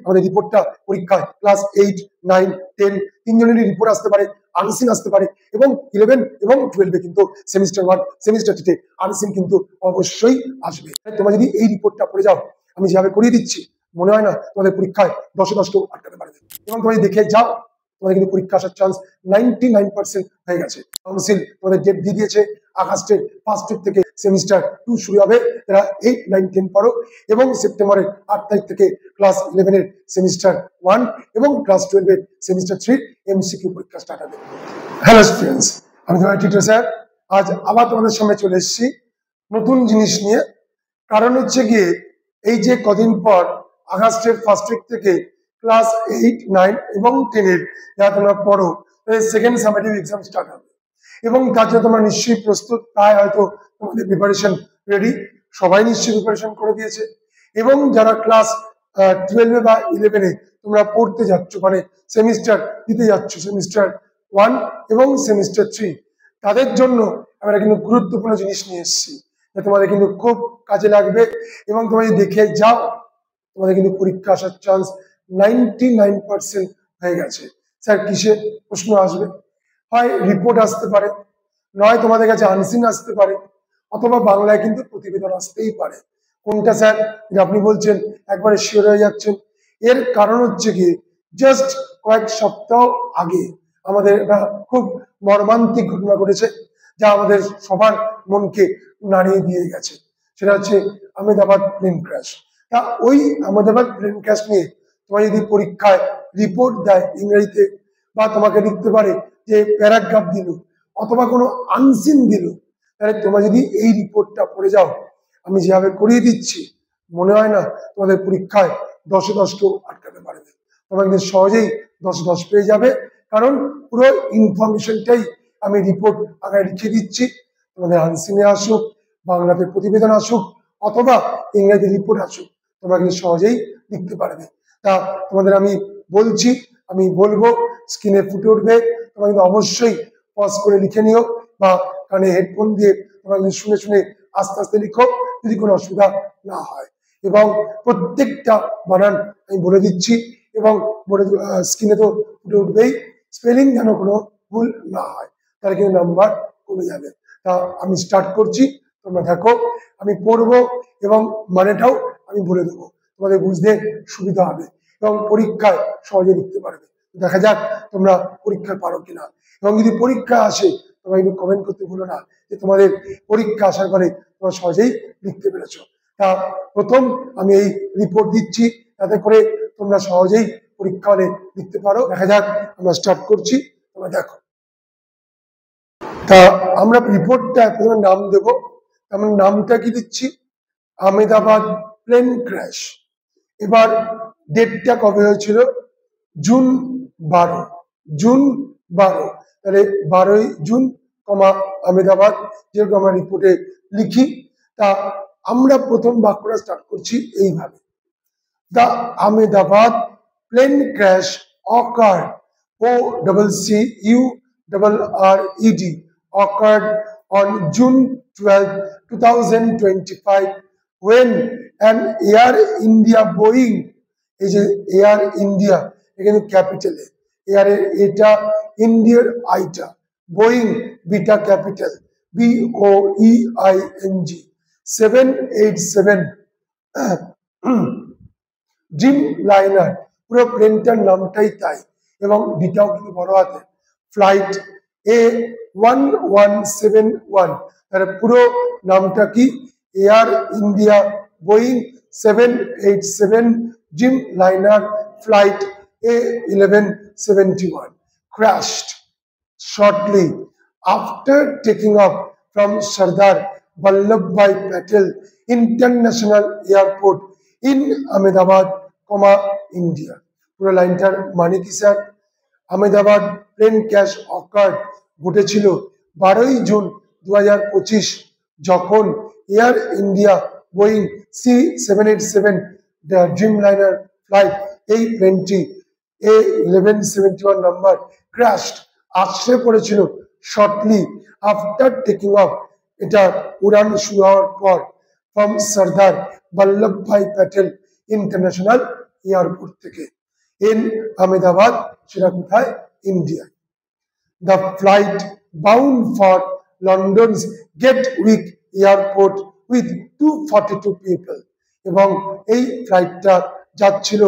আমাদের রিপোর্টটা পরীক্ষায় ক্লাস 8, 9, 10 তিনজনেরই রিপোর্ট আসতে পারে, আনসিন আসতে পারে, এবং 11 এবং 12 কিন্তু সেমিস্টার 1 সেমিস্টার 2 আনসিন কিন্তু অবশ্যই আসবে। তোমরা যদি এই রিপোর্টটা পড়ে যাও, আমি যেভাবে করিয়ে দিচ্ছি, মনে হয় না তোমাদের পরীক্ষায় 10 কেউ আটকাতে পারবে। এবং তুমি দেখে যাও, তোমাদের কিন্তু পরীক্ষা আসার চান্স 99% হয়ে গেছে। কাউন্সিল তোমাদের ডেট দিয়ে দিয়েছে, আগস্টের 1 উইক থেকে সেমিস্টার 2 শুরু হবে, যারা 8, 9, 10 পড়ো, এবং সেপ্টেম্বরের 8 তারিখ থেকে ক্লাস 11 এর সেমিস্টার 1 এবং ক্লাস 12 এর সেমিস্টার 3 এমসিকিউ পরীক্ষা স্টার্ট হবে। হ্যালো স্টুডেন্টস, আমি তোমার টিচার স্যার। আজ আবার তোমাদের সামনে চলে এসেছি নতুন জিনিস নিয়ে। কারণ হচ্ছে গিয়ে এই যে কদিন পর আগস্টের 1 উইক থেকে ক্লাস 8, 9 এবং 10 এর যারা তোমরা পড়ো, সেকেন্ড সামেটিভ এক্সাম স্টার্ট হবে, এবং তার জন্য তোমরা নিশ্চয়ই প্রস্তুত। তাই হয়তো তোমাদের প্রিপারেশন রেডি, সবাই নিশ্চয়ই প্রিপারেশন করে দিয়েছে। এবং যারা ক্লাস 12 বা 11 এ তোমরা পড়তে যাচ্ছ, মানে সেমিস্টার দিতে যাচ্ছ, সেমিস্টার 1 এবং সেমিস্টার 3, তাদের জন্য আমরা কিন্তু গুরুত্বপূর্ণ জিনিস নিয়ে এসেছি, তোমাদের কিন্তু খুব কাজে লাগবে। এবং তোমরা যদি দেখে যাও, তোমাদের কিন্তু পরীক্ষা আসার চান্স 99% হয়ে গেছে। স্যার কিসে প্রশ্ন আসবে? হয় রিপোর্ট আসতে পারে, নয় তোমাদের কাছে আনসিন আসতে পারে, অথবা বাংলায় কিন্তু প্রতিবেদন আসতেই পারে। কোনটা স্যার আপনি বলছেন একবারে শিওর হয়ে যাচ্ছেন? এর কারণ হচ্ছে কি, জাস্ট কয়েক সপ্তাহ আগে আমাদের একটা খুব মর্মান্তিক ঘটনা ঘটেছে, যা আমাদের সবার মনকে নাড়িয়ে দিয়ে গেছে। সেটা হচ্ছে আহমেদাবাদ প্লেন ক্র্যাশ। তা ওই আহমেদাবাদ প্লেন ক্র্যাশ নিয়ে তোমার যদি পরীক্ষায় রিপোর্ট দেয় ইংরেজিতে, বা তোমাকে লিখতে পারে যে প্যারাগ্রাফ দিল অথবা কোনো আনসিন দিল, তাহলে তোমরা যদি এই রিপোর্টটা পড়ে যাও, আমি যেভাবে করিয়ে দিচ্ছি, মনে হয় না তোমাদের পরীক্ষায় 10 কেউ আটকাতে পারবে। তোমরা কিন্তু সহজেই 10 পেয়ে যাবে, কারণ পুরো ইনফরমেশনটাই আমি রিপোর্ট আগে লিখে দিচ্ছি। তোমাদের আনসিনে আসুক, বাংলাতে প্রতিবেদন আসুক, অথবা ইংরেজি রিপোর্ট আসুক, তোমরা কিন্তু সহজেই লিখতে পারবে। তা তোমাদের আমি বলছি, আমি বলবো, স্ক্রিনে ফুটে উঠবে, তোমরা কিন্তু অবশ্যই পজ করে লিখে নিও, বা কানে হেডফোন দিয়ে তোমরা কিন্তু শুনে শুনে আস্তে আস্তে লিখো, যদি কোনো অসুবিধা না হয়। এবং প্রত্যেকটা বানান আমি বলে দিচ্ছি, এবং স্ক্রিনে তো ফুটে উঠবেই, স্পেলিং যেন কোনো ভুল না হয়, তাহলে কিন্তু নাম্বার কমে যাবে। তা আমি স্টার্ট করছি, তোমরা দেখো, আমি পড়বো এবং মানেটাও আমি বলে দেবো, তোমাদের বুঝতে সুবিধা হবে এবং পরীক্ষায় সহজে লিখতে পারবে। দেখা যাক তোমরা পরীক্ষায় পারো কিনা। এবং যদি পরীক্ষা আসে, তোমরা কিন্তু কমেন্ট করতে ভুলো না যে তোমাদের পরীক্ষা আসার পরে তোমরা সহজেই লিখতে পেরেছ। তা প্রথম আমি এই রিপোর্ট দিচ্ছি, যাতে করে তোমরা সহজেই পরীক্ষা হলে লিখতে পারো। দেখা যাক, আমরা স্টার্ট করছি, তোমরা দেখো। তা আমরা রিপোর্টটা প্রথমে নাম দেব। আমরা নামটা কি দিচ্ছি? Ahmedabad plane crash. এবার ডেটটা কবে হয়েছিল? জুন 12। জুন 12, তাহলে 12ই জুন, আহমেদাবাদ, যেরকম আমরা রিপোর্টে লিখি। তা আমরা প্রথম বাক্যটা স্টার্ট করছি এইভাবে: the Ahmedabad plane crash occurred, OCCURRED, occurred on June 12, 2025, when an Air India Boeing, এই যে এয়ার ইন্ডিয়া, এখানে ক্যাপিটালে, এয়ারের এটা, ইন্ডিয়ার আইটা, Boeing beta capital, BOEING, 787 dream liner, পুরো প্লেনটার নামটাই তাই, এবং বিটাও কিন্তু বড় হাতে, ফ্লাইট A1171, তার পুরো নামটা কি? Air India Boeing 787 dream liner flight A1171 crashed shortly after taking off from Sardar Vallabhbhai Patel International Airport in Ahmedabad, India. পুরো লাইনটার মানে কি sir? Ahmedabad plane crash occurred ঘটেছিল 12ই জুন 2025, যখন Air India Boeing C787 Dreamliner flight, এই প্লেনটি A1171 নাম্বার ক্র্যাশড, আছড়ে পড়েছিল, শর্টলি আফটার টেকিং অফ, এটা উড়ান শুরু হওয়ার পর, from Sardar Vallabhbhai Patel international airport থেকে ইন আহমেদাবাদ, সেটা কোথায়? India. The flight bound for London's Gatwick Airport with 242 people, এবং এই ফ্লাইটটা যাচ্ছিল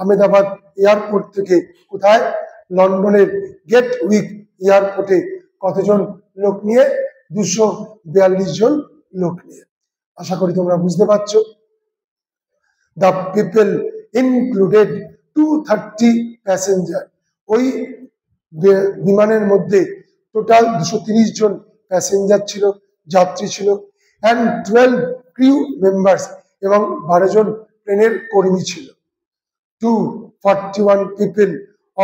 আহমেদাবাদ এয়ারপোর্ট থেকে কোথায়? লন্ডনের গেটউইক এয়ারপোর্টে কতজন লোক নিয়ে? 242 জন লোক নিয়ে। আশা করি তোমরা বুঝতে পারছো। The people included 230 passenger. ওই বিমানের মধ্যে টোটাল 230 জন প্যাসেঞ্জার ছিল, যাত্রী ছিল, and 12 ক্রিউ মেম্বার্স, এবং 12 জন ট্রেনের কর্মী ছিল। 241 people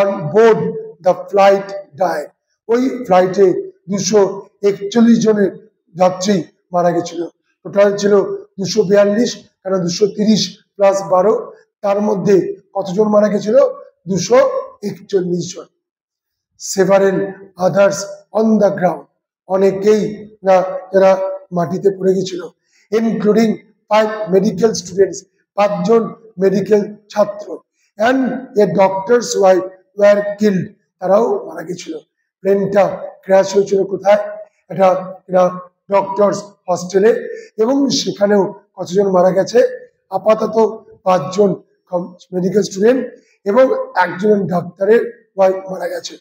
on board the flight died. ওই ফ্লাইটে 241 জনের যাত্রী মারা গেছিল। টোটাল ছিল 242, কারণ 230 প্লাস 12, তার মধ্যে কতজন মারা গেছিল? 241 জন। Several others on the ground, অনেকেই না যারা মাটিতে পড়ে গেছিল, ইনক্লুডিং 5 মেডিকেল স্টুডেন্টস, 5 জন মেডিকেল ছাত্র, and a doctor's wife were killed, তারাও মারা গেছিল। প্লেনটা ক্র্যাশ হয়েছিল কোথায়? এটা ডক্টরস হস্টেলে, এবং সেখানেও কতজন মারা গেছে? আপাতত 5 জন মেডিকেল স্টুডেন্ট এবং একজন ডাক্তারের ওয়াইফ মারা গেছে।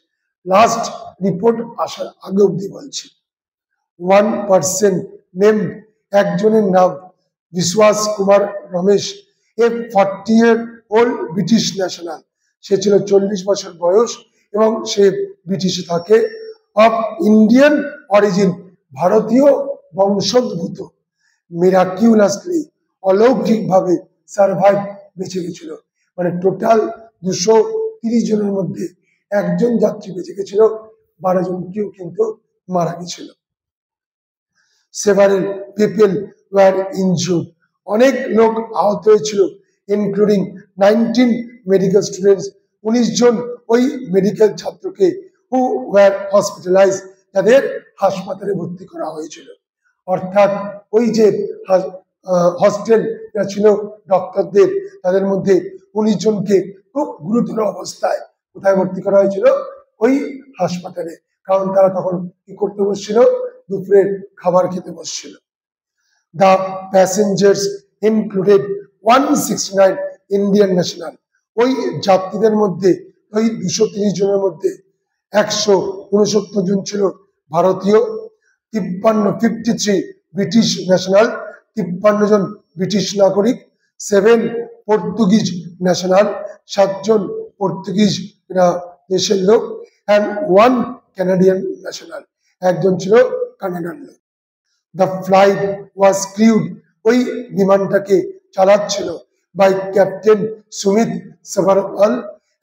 লাস্ট রিপোর্ট আসার আগে অব্দি বলছি। 1 পার্সন নেম, একজনের নাম বিশ্বাস কুমার রমেশ, এ 40-year-old ব্রিটিশ ন্যাশনাল। সে ছিল 40 বছর বয়স এবং সে ব্রিটিশে থাকে। অফ ইন্ডিয়ান অরিজিন, ভারতীয় বংশোদ্ভূত। মিরাকিউলাসলি, অলৌকিকভাবে সার্ভাইভ, বেঁচে গেছিল। মানে টোটাল 230 জনের মধ্যে একজন যাত্রী বেঁচে গেছিল, 12 জন কেউ কিন্তু মারা গেছিল। সেভারেল পিপল ওয়ার ইনজুর্ড, অনেক লোক আহত হয়েছিল, ইনক্লুডিং 19 মেডিকেল স্টুডেন্টস, 19 জন ওই মেডিকেল ছাত্রকে, হু ওয়ার হসপিটালাইজ, যাদের হাসপাতালে ভর্তি করা হয়েছিল। অর্থাৎ ওই যে হস্টেল ছিল ডক্টরদের, তাদের মধ্যে 19 জনকে খুব গুরুতর অবস্থায় কোথায় ভর্তি করা হয়েছিল? ওই হাসপাতালে, কারণ তারা তখন কি করতে বসছিল? দুপুরের খাবার খেতে বসছিল। The passengers included 169 Indian national, ওই যাত্রীদের মধ্যে, ওই 230 জনের মধ্যে 169 জন ছিল ভারতীয়, 53 ব্রিটিশ ন্যাশনাল, 53 জন ব্রিটিশ নাগরিক, 7 পর্তুগিজ ন্যাশনাল, 7 জন পর্তুগিজ দেশের লোক, and 1 কানাডিয়ান ন্যাশনাল, একজন ছিল কানাডার লোক। The flight was crewed, ওই বিমানটাকে চালাচ্ছিল by captain Sumit Sabharwal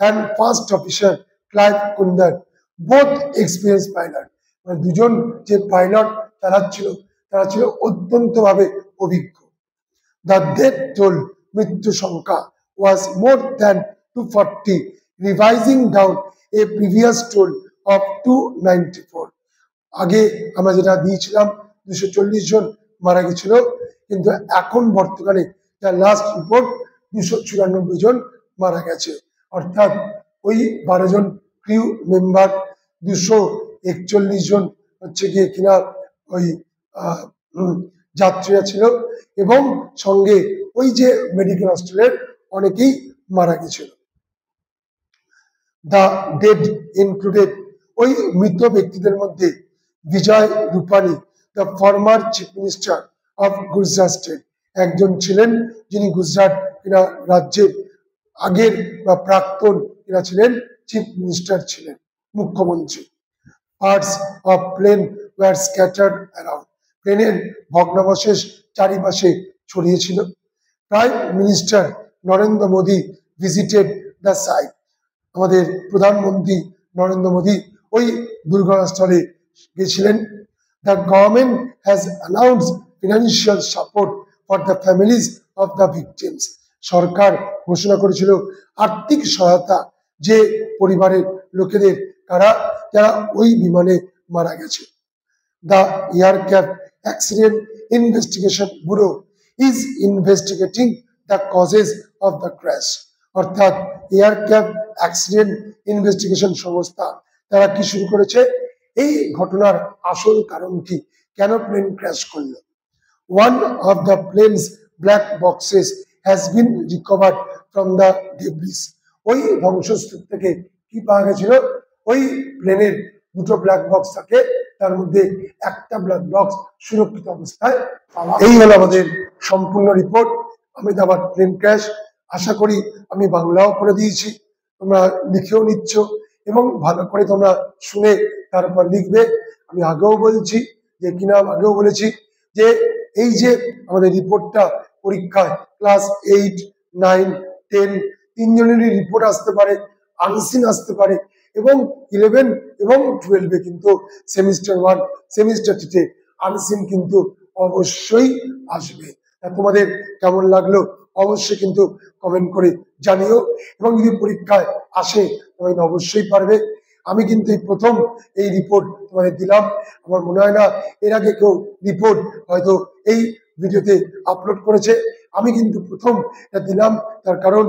and first officer Clive Kunder, both experience pilot. মানে দুজন যে পাইলট চালাচ্ছিল তারা ছিল অত্যন্ত ভাবে অভিজ্ঞ। The death toll, মৃত্যু সংখ্যা, was more than 240, revising down a previous toll of 294. আগে আমরা যেটা দিয়েছিলাম 240 জন মারা গেছিল, কিন্তু এখন বর্তমানে যা লাস্ট রিপোর্ট 294 জন মারা গেছে। অর্থাৎ ওই 12 জন ক্রিউ মেম্বার, 241 জন হচ্ছে গিয়ে কিনা ওই যাত্রীরা ছিল, এবং সঙ্গে ওই যে মেডিকেল হস্টেলের অনেকেই মারা গেছিল। দ্য ডেড ইনক্লুডেড, ওই মৃত ব্যক্তিদের মধ্যে Vijay Rupani, the former chief minister of Gujarat state, একজন ছিলেন যিনি গুজরাট রাজ্যের আগের বা প্রাক্তন ছিলেন চিফ মিনিস্টার, ছিলেন মুখ্যমন্ত্রী। Parts of plane were scattered around, প্লেনের ভগ্নাবশেষ চারিপাশে ছড়িয়েছিল। Prime minister Narendra Modi visited the site, আমাদের প্রধানমন্ত্রী নরেন্দ্র মোদী ওই দুর্ঘটনাস্থলে গেছিলেন। The government has announced financial support for the families of the victims, সরকার ঘোষণা করেছিল আর্থিক সহায়তা যে পরিবারের লোকেদের যারা ওই বিমানে মারা গেছে। The aircraft accident investigation bureau is investigating the causes of the crash, অর্থাৎ এয়ারক্রাফট অ্যাক্সিডেন্ট ইনভেস্টিগেশন সংস্থা তারা কি শুরু করেছে, এই ঘটনার আসল কারণ কি, কেন প্লেন ক্র্যাশ করলো। One of the plane's black boxes has been recovered from the debris. ওই ধ্বংসস্তূপ থেকে কি পাওয়া গেছিল, ওই প্লেনের দুটো ব্ল্যাক বক্স থাকে, তার মধ্যে একটা ব্ল্যাক বক্স সুরক্ষিত অবস্থায় পাওয়া। এই হলো আমাদের সম্পূর্ণ রিপোর্ট আহমেদাবাদ প্লেন ক্র্যাশ। আশা করি আমি বাংলাও করে দিয়েছি, তোমরা লিখেও নিচ্ছ এবং ভালো করে তোমরা শুনে তারপর লিখবে। আমি আগেও বলছি যে কিনা আগেও বলেছি যে এই যে আমাদের রিপোর্টটা পরীক্ষায় ক্লাস 8, 9, 10 তিনজনেরই রিপোর্ট আসতে পারে, আনসিন আসতে পারে এবং 11 এবং 12-এ কিন্তু সেমিস্টার 1 সেমিস্টার 2-তে আনসিন কিন্তু অবশ্যই আসবে। তোমাদের কেমন লাগলো অবশ্যই কিন্তু কমেন্ট করে জানিও এবং যদি পরীক্ষায় আসে তোমরা অবশ্যই পারবে। আমি কিন্তু এই প্রথম এই রিপোর্ট তোমাদের দিলাম, আমার মনে হয় না এর আগে কেউ রিপোর্ট হয়তো এই ভিডিওতে আপলোড করেছে। আমি কিন্তু প্রথম এটা দিলাম, তার কারণ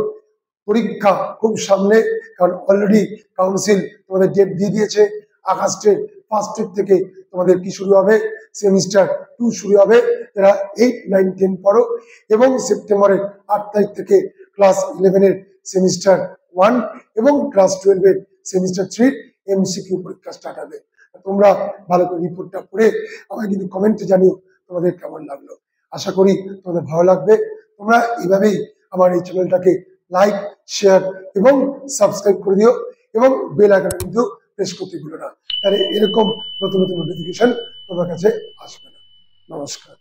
পরীক্ষা খুব সামনে, কারণ অলরেডি কাউন্সিল তোমাদের ডেট দিয়ে দিয়েছে। আগস্টের 1 উইক থেকে তোমাদের কি শুরু হবে, সেমিস্টার 2 শুরু হবে, যারা 8, 9, 10 পড়ো, এবং সেপ্টেম্বরের 8 তারিখ থেকে ক্লাস 11-এর সেমিস্টার 1 এবং ক্লাস 12-এর সেমিস্টার 3 এমসিকিউ পরীক্ষা স্টার্ট হবে। তোমরা ভালো করে রিপোর্টটা পড়ে আমাকে কিন্তু কমেন্টে জানিও তোমাদের কেমন লাগলো। আশা করি তোমাদের ভালো লাগবে। তোমরা এইভাবেই আমার এই চ্যানেলটাকে লাইক, শেয়ার এবং সাবস্ক্রাইব করে দিও এবং বেল আইকনটা কিন্তু প্রেস করতে ভুলো না, তাহলে এরকম নতুন নতুন নোটিফিকেশন তোমার কাছে আসবে না। নমস্কার।